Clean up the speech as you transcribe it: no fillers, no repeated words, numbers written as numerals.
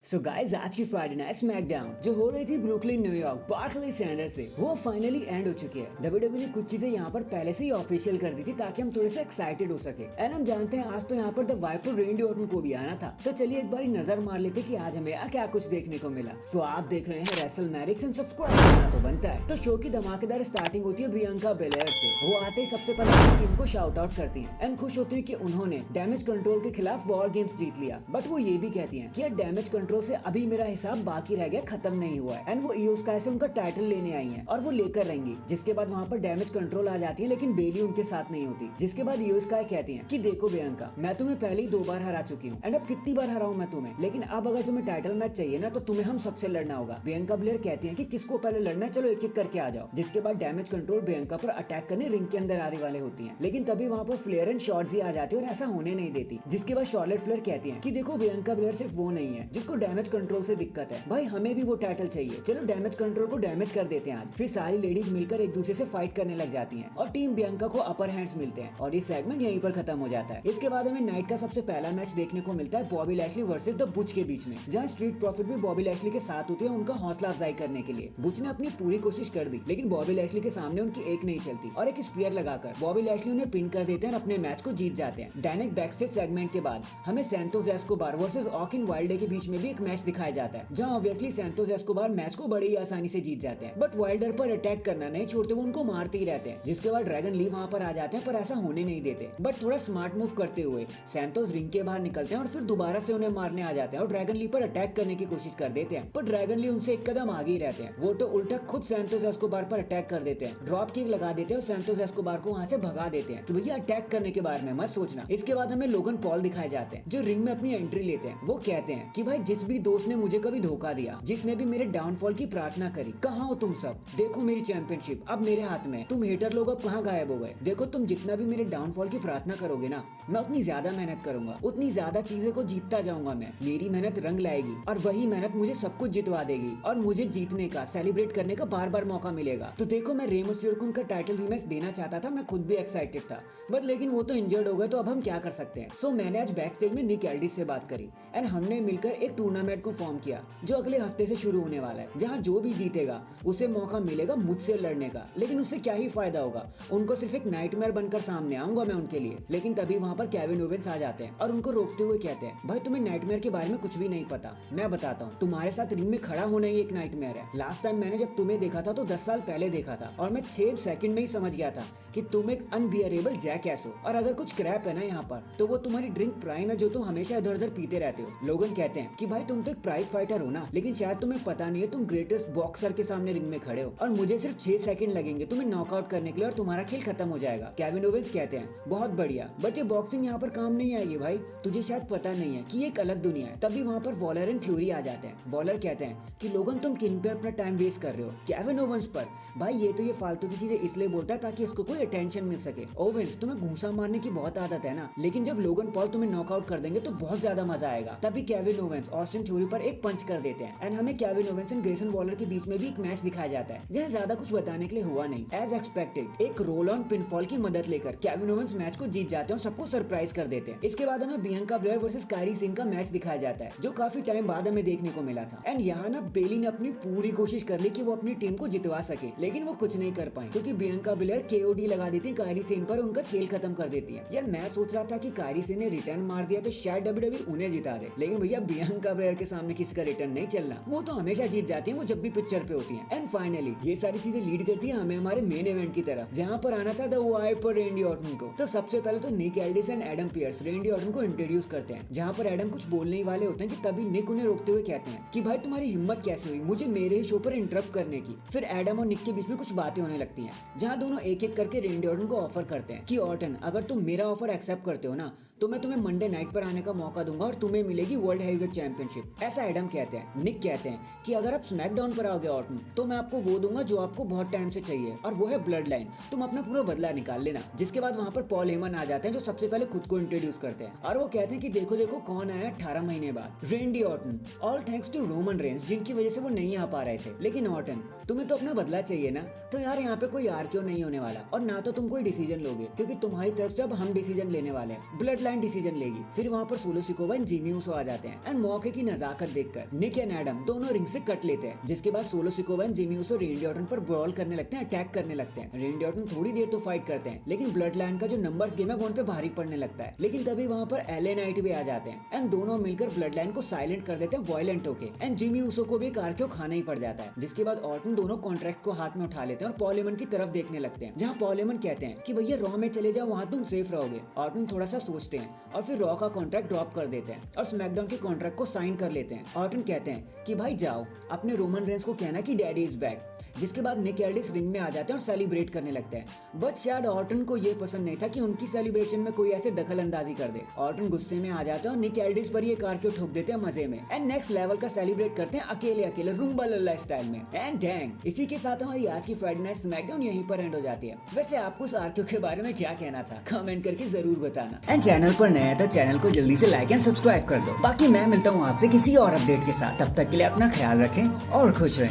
So guys, आज की Friday night SmackDown जो हो रही थी ब्रुकलिन न्यूयॉर्क बार्कलेज सेंटर से, वो फाइनली एंड हो चुकी है। डब्ल्यूडब्ल्यूई ने कुछ चीजें यहाँ पर पहले से ही ऑफिशियल कर दी थी ताकि हम थोड़े से एक्साइटेड हो सके। एंड हम जानते हैं आज तो यहाँ पर द वाइपर रेंडी ऑर्टन को भी आना था। तो चलिए एक बार नजर मार लेते कि आज हमें क्या कुछ देखने को मिला। सो आप देख रहे हैं रेसलमैनिक्स एंड सब्सक्राइब करना तो बनता है। तो शो की धमाकेदार स्टार्टिंग होती है बियांका बेलेयर से। वो आते ही सबसे पहले अपनी टीम को शाउट आउट करती हैं एंड खुश होती है कि उन्होंने डैमेज कंट्रोल के खिलाफ वॉर गेम्स जीत लिया। बट वो ये भी कहती हैं कि डैमेज कंट्रोल से अभी मेरा हिसाब बाकी रह गया, खत्म नहीं हुआ है। एंड वो ईओ स्काई से उनका टाइटल लेने आई हैं और वो लेकर रहेंगी। जिसके बाद वहाँ पर डैमेज कंट्रोल आ जाती है, लेकिन बेली उनके साथ नहीं होती। जिसके बाद ईओ स्काई कहती हैं कि देखो बियांका, मैं तुम्हें पहले ही 2 बार हरा चुकी हूँ एंड अब कितनी बार हराऊं मैं तुम्हें, लेकिन अब अगर तुम्हें टाइटल मैच चाहिए ना तो तुम्हें हम सबसे लड़ना होगा। बियांका ब्लेयर कहती है कि किसको पहले लड़ना है, चलो एक एक करके आ जाओ। जिसके बाद डैमेज कंट्रोल बियांका पर अटैक करने रिंग के अंदर आने वाले होती है, लेकिन तभी वहाँ पर फ्लेयर एंड शॉर्ट्जी आ जाती है और ऐसा होने नहीं देती। जिसके बाद शार्लेट फ्लेयर कहती है कि देखो बियांका ब्लेयर सिर्फ वो नहीं है जिसको डैमेज कंट्रोल से दिक्कत है, भाई हमें भी वो टाइटल चाहिए, चलो डैमेज कंट्रोल को डैमेज कर देते हैं आज। फिर सारी लेडीज मिलकर एक दूसरे से फाइट करने लग जाती हैं और टीम बियांका को अपर हैंड्स मिलते हैं और ये सेगमेंट यहीं पर खत्म हो जाता है। इसके बाद हमें नाइट का सबसे पहला मैच देखने को मिलता है Bobby Lashley versus the Butch के बीच में, जहाँ स्ट्रीट प्रॉफिट भी बॉबी लैशली के साथ होते हैं उनका हौसला अफजाई करने के लिए। बुच ने अपनी पूरी कोशिश कर दी, लेकिन बॉबी लैशली के सामने उनकी एक नहीं चलती और एक स्पीयर लगाकर बॉबी लैशली उन्हें पिन कर देते हैं और अपने मैच को जीत जाते हैं। डायनेक बैकस्टेज सेगमेंट के बाद हमें सैंतोस एस्कोबार वर्सेस ऑकिन वाइल्डे के बीच में भी एक मैच दिखाया जाता है, जहाँ ऑब्वियसली सैंतोस एस्कोबार मैच को बड़ी आसानी से जीत जाते हैं। बट वाइल्डर पर अटैक करना नहीं छोड़ते, वो उनको मारते ही रहते हैं। जिसके बाद ड्रैगन ली वहाँ पर आ जाते हैं, पर ऐसा होने नहीं देते। बट थोड़ा स्मार्ट मूव करते हुए सैंतोस रिंग के बाहर निकलते हैं और फिर दोबारा से उन्हें मारने आ जाते हैं और ड्रैगन ली पर अटैक करने की कोशिश कर देते हैं। पर ड्रैगन ली उनसे एक कदम आगे ही रहते हैं। वो तो उल्टा खुद सैंतोस एस्कोबार पर अटैक कर देते हैं, ड्रॉप किक लगा देते हैं और सैंतोस एस्कोबार को वहाँ से भगा देते हैं कि भैया अटैक करने के बारे में मत सोचना। इसके बाद हमें लोगन पॉल दिखाए जाते हैं जो रिंग में अपनी एंट्री लेते हैं। वो कहते हैं कि भाई जिस भी दोस्त ने मुझे कभी धोखा दिया, जिसने भी मेरे डाउनफॉल की प्रार्थना करी, कहाँ हो तुम सब? देखो मेरी चैंपियनशिप अब मेरे हाथ में। तुम हेटर लोग अब कहाँ गायब हो गए? देखो तुम जितना भी मेरे डाउनफॉल की प्रार्थना करोगे ना, मैं उतनी ज्यादा मेहनत करूंगा, उतनी ज्यादा चीजें को जीतता जाऊंगा मैं। मेरी मेहनत रंग लाएगी और वही मेहनत मुझे सब कुछ जितवा देगी और मुझे जीतने का, सेलिब्रेट करने का बार बार मौका मिलेगा। तो देखो मैं रे मिस्टेरियो को उनका टाइटल रीमैच देना चाहता था, मैं खुद भी एक्साइटेड था, बट लेकिन वो तो इंजर्ड हो गए, तो अब हम क्या कर सकते हैं। सो मैंने आज बैक स्टेज में निक एल्डिस से बात करी एंड हमने मिलकर एक टूर्नामेंट को फॉर्म किया जो अगले हफ्ते से शुरू होने वाला है, जहाँ जो भी जीतेगा उसे मौका मिलेगा मुझसे लड़ने का। लेकिन उससे क्या ही फायदा होगा, उनको सिर्फ एक नाइटमेयर बनकर सामने आऊंगा मैं उनके लिए। लेकिन तभी वहाँ पर केविन ओवेंस आ जाते हैं और उनको रोकते हुए कहते हैं, भाई तुम्हें नाइटमेयर के बारे में कुछ भी नहीं पता, मैं बताता हूँ। तुम्हारे साथ रिंग में खड़ा होना ही एक नाइटमेयर है। लास्ट टाइम मैंने जब तुम्हें देखा था तो 10 साल पहले देखा था और मैं 6 सेकंड में ही समझ गया था कि तुम एक अनबियरेबल जैकएस हो। और अगर कुछ क्रैप है ना यहाँ पर, तो वो तुम्हारी ड्रिंक प्राइम है जो तुम हमेशा इधर उधर पीते रहते हो। लोगन कहते हैं कि भाई तुम तो एक प्राइज फाइटर हो ना, लेकिन शायद तुम्हें पता नहीं है तुम ग्रेटेस्ट बॉक्सर के सामने रिंग में खड़े हो और मुझे सिर्फ 6 सेकंड लगेंगे तुम्हें नॉकआउट करने के लिए और तुम्हारा खेल खत्म हो जाएगा। केविन ओवेंस कहते हैं बहुत बढ़िया, बट ये बॉक्सिंग यहाँ पर काम नहीं आएगी भाई, तुझे शायद पता नहीं है कि ये एक अलग दुनिया है। तभी वहाँ पर वॉलर एंड थ्योरी आ जाते हैं। वॉलर कहते हैं कि लोगन तुम किन पे अपना टाइम वेस्ट कर रहे हो? केविन ओवेंस पर। भाई ये तो ये फालतू की चीजें इसलिए बोलता है ताकि इसको कोई अटेंशन मिल सके। ओवेंस तुम्हें घूंसा मारने की बहुत आदत है ना, लेकिन जब लोगन पॉल तुम्हें नॉकआउट कर देंगे तो बहुत ज्यादा मजा आएगा। तभी केविन ओवेंस ऑस्टिन थ्योरी पर एक पंच कर देते हैं एंड हमें Kevin Owens and Grayson Waller के बीच में भी एक मैच दिखाया जाता है, जहाँ ज्यादा कुछ बताने के लिए हुआ नहीं। एज एक्सपेक्टेड एक रोल ऑन पिनफॉल की मदद लेकर केविन ओवेंस मैच को जीत जाते हैं और सबको सरप्राइज कर देते हैं। इसके बाद हमें Bianca Blair versus Kairi Sen का मैच दिखाया जाता है, जो काफी टाइम बाद हमें देखने को मिला था। एंड यहाँ ना बेली ने अपनी पूरी कोशिश कर ली कि वो अपनी टीम को जितवा सके, लेकिन वो कुछ नहीं कर पाए क्योंकि बियांका ब्लेयर केओडी लगा देती है कायरी सेन पर, उनका खेल खत्म कर देती है। यार मैं सोच रहा था कि कायरी सेन ने रिटर्न मार दिया तो शायद डब्ल्यूडब्ल्यूई उन्हें जिता दे, लेकिन भैया बियांका ब्लेयर के सामने किसी का रिटर्न नहीं चलना, वो तो हमेशा जीत जाती है, वो जब भी पिक्चर पे होती है। एंड फाइनली ये सारी चीजें लीड करती है हमें हमारे मेन इवेंट की तरफ, जहाँ पर आना था द वाइपर रेंडी ऑर्टन को। तो सबसे पहले तो Nick Aldis and Adam Pearce Randy Orton को इंट्रोड्यूस करते हैं, जहाँ पर एडम कुछ बोलने ही वाले होते हैं कि तभी निक उन्हें रोकते हुए कहते हैं कि भाई तुम्हारी हिम्मत कैसे हुई मुझे मेरे ही शो पर इंटरप्ट करने की। फिर एडम और निक के बीच में कुछ बातें होने लगती हैं, जहाँ दोनों एक एक करके रेंडी ऑर्टन को ऑफर करते हैं कि ऑर्टन अगर तुम मेरा ऑफर एक्सेप्ट करते हो ना तो मैं तुम्हें मंडे नाइट पर आने का मौका दूंगा और तुम्हें मिलेगी वर्ल्ड हेवीवेट चैंपियनशिप। ऐसा एडम कहते हैं। निक कहते हैं कि अगर आप स्मैकडाउन पर आओगे ऑर्टन तो मैं आपको वो दूंगा जो आपको बहुत टाइम से चाहिए और वो है ब्लड लाइन, तुम अपना पूरा बदला निकाल लेना। जिसके बाद वहाँ पर पॉल हेमन आ जाते हैं जो सबसे पहले खुद को इंट्रोड्यूस करते हैं और वो कहते हैं कि देखो देखो कौन आया 18 महीने बाद, Randy Orton. All thanks to Roman Reigns जिनकी वजह से वो नहीं आ पा रहे थे। लेकिन ऑर्टन तुम्हें तो अपना बदला चाहिए ना, तो यार यहाँ पे कोई यार क्यों नहीं होने वाला और ना तो तुम कोई डिसीजन लोगे क्योंकि तुम्हारी तरफ से अब हम डिसीजन लेने वाले हैं। ब्लड ब्लडलाइन डिसीजन लेगी। फिर वहाँ पर Solo Sikoa and Jimmy Uso आ जाते हैं एंड मौके की नजाकत देखकर निक एंड एडम दोनों रिंग से कट लेते हैं। जिसके बाद Solo Sikoa and Jimmy Uso Randy Orton पर ब्रॉल करने लगते हैं, अटैक करने लगते हैं। रेंडी ऑर्टन थोड़ी देर तो फाइट करते हैं, लेकिन ब्लड लाइन का जो नंबर्स गेम है वो उन पे भारी पड़ने लगता है। लेकिन तभी वहाँ पर एलए नाइट भी आ जाते हैं एंड दोनों मिलकर ब्लड लाइन को साइलेंट कर देते हैं वायलेंट होके एंड जिमी ऊसो को भी कार को खाना ही पड़ जाता है। जिसके बाद ऑर्टन दोनों कॉन्ट्रैक्ट को हाथ में उठा लेते हैं और पॉल हेमन की तरफ देखने लगते हैं, जहाँ पॉल हेमन कहते हैं कि भैया रॉ में चले जाओ, वहाँ तुम सेफ रहोगे। ऑर्टन थोड़ा सा सोचते हैं और फिर रॉ का कॉन्ट्रैक्ट ड्रॉप कर देते हैं और स्मैकडाउन के कॉन्ट्रैक्ट को साइन कर लेते हैं। ऑर्टन कहते हैं कि भाई जाओ अपने रोमन रेंस को कहना कि डैडी इज बैक। जिसके बाद निक एल्डिस रिंग में आ जाते हैं और सेलिब्रेट करने लगते हैं। बट शायद ऑर्टन को ये पसंद नहीं था कि उनकी सेलिब्रेशन में कोई ऐसे दखल अंदाजी कर दे। ऑर्टन गुस्से में आ जाते हैं और निक एल्डिस पर ये कार को ठोक देते हैं मजे में एंड नेक्स्ट लेवल का सेलिब्रेट करते हैं अकेले अकेले रूम्बा लल्ला स्टाइल में। एंड डैंग, इसी के साथ हमारी आज की फ्राइडे नाइट स्मैकडाउन यहीं पर एंड हो जाती है। वैसे आपको इस आर्क्यू के बारे में क्या कहना था कमेंट करके जरूर बताना। एंड चैनल पर नया है तो चैनल को जल्दी से लाइक एंड सब्सक्राइब कर दो। बाकी मैं मिलता हूँ आपसे किसी और अपडेट के साथ, तब तक के लिए अपना ख्याल रखें और खुश रहें।